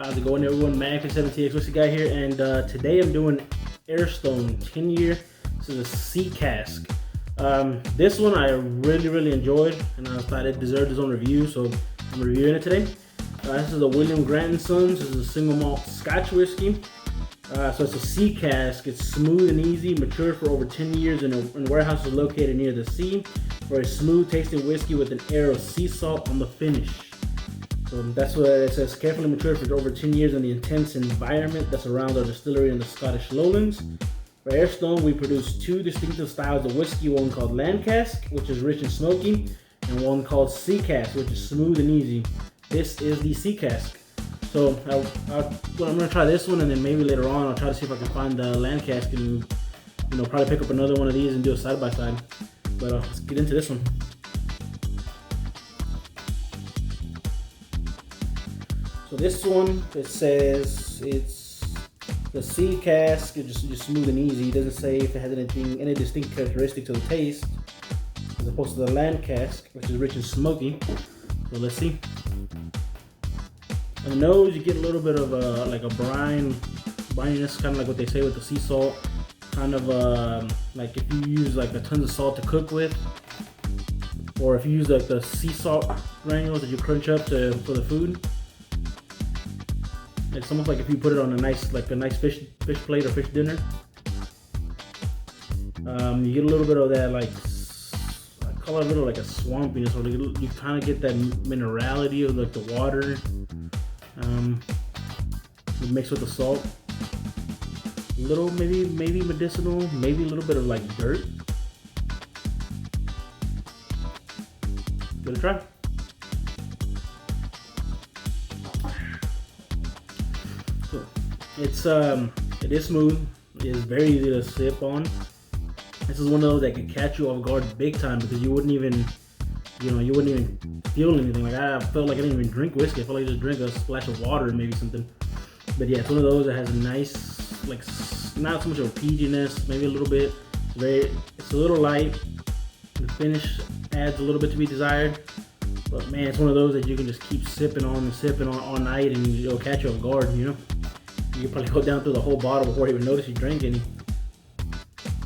How's it going, everyone? Mag57TX Whisky guy here, and today I'm doing Aerstone 10-year. This is a sea cask. This one I really enjoyed, and I thought it deserved its own review, so I'm reviewing it today. This is a William Grant & Sons. This is a single malt Scotch whiskey. So it's a sea cask. It's smooth and easy, matured for over 10 years in warehouses located near the sea, for a smooth tasting whiskey with an air of sea salt on the finish. So that's what it says. Carefully matured for over 10 years in the intense environment that surrounds our distillery in the Scottish lowlands. For Aerstone, we produce two distinctive styles of whiskey, one called land cask, which is rich and smoky, and one called sea cask, which is smooth and easy. This is the sea cask. So I'm going to try this one, and then maybe later on I'll try to see if I can find the land cask and probably pick up another one of these and do a side by side. But let's get into this one. So this one, it says it's the sea cask. It's just smooth and easy. It doesn't say if it has any distinct characteristic to the taste, as opposed to the land cask, which is rich and smoky. So let's see. On the nose, you get a little bit of like a brininess, kind of like what they say with the sea salt. Kind of like if you use like a tons of salt to cook with, or if you use like the sea salt granules that you crunch up for the food. It's almost like if you put it on a nice fish plate or fish dinner. You get a little bit of that, like, I call it a little like a swampiness, or you kind of get that minerality of like the water mixed with the salt. A little maybe medicinal, maybe a little bit of like dirt. Give it a try. It is smooth. It is very easy to sip on. This is one of those that could catch you off guard big time, because you wouldn't even feel anything. Like, I felt like I didn't even drink whiskey. I felt like I just drank a splash of water and maybe something. But yeah, it's one of those that has a nice, like, not so much of a peatiness, maybe a little bit. It's a little light. The finish adds a little bit to be desired. But man, it's one of those that you can just keep sipping on all night, and it'll catch you off guard, You can probably go down through the whole bottle before you even notice you drank any.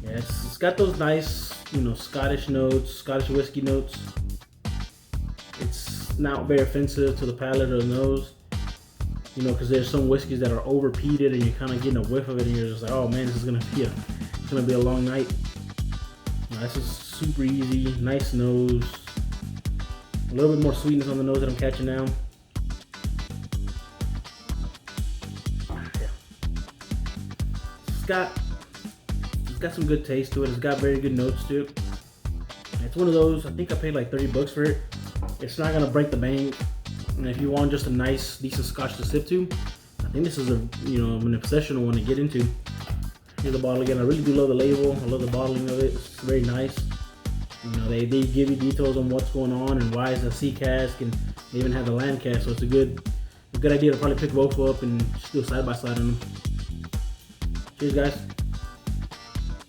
Yeah, it's got those nice, Scottish notes, Scottish whiskey notes. It's not very offensive to the palate or the nose. Because there's some whiskeys that are over peated, and you're kind of getting a whiff of it, and you're just like, oh man, this is gonna be a long night. This is super easy, nice nose. A little bit more sweetness on the nose that I'm catching now. It's got some good taste to it. It's got very good notes to it. It's one of those, I think I paid like $30 for it. It's not gonna break the bank. And if you want just a nice, decent Scotch to sip to, I think this is an exceptional one to get into. Here's the bottle again. I really do love the label. I love the bottling of it. It's very nice. They give you details on what's going on and why it's a sea cask, and they even have the land cask. So it's a good idea to probably pick both up and just do a side by side on them. Cheers, guys.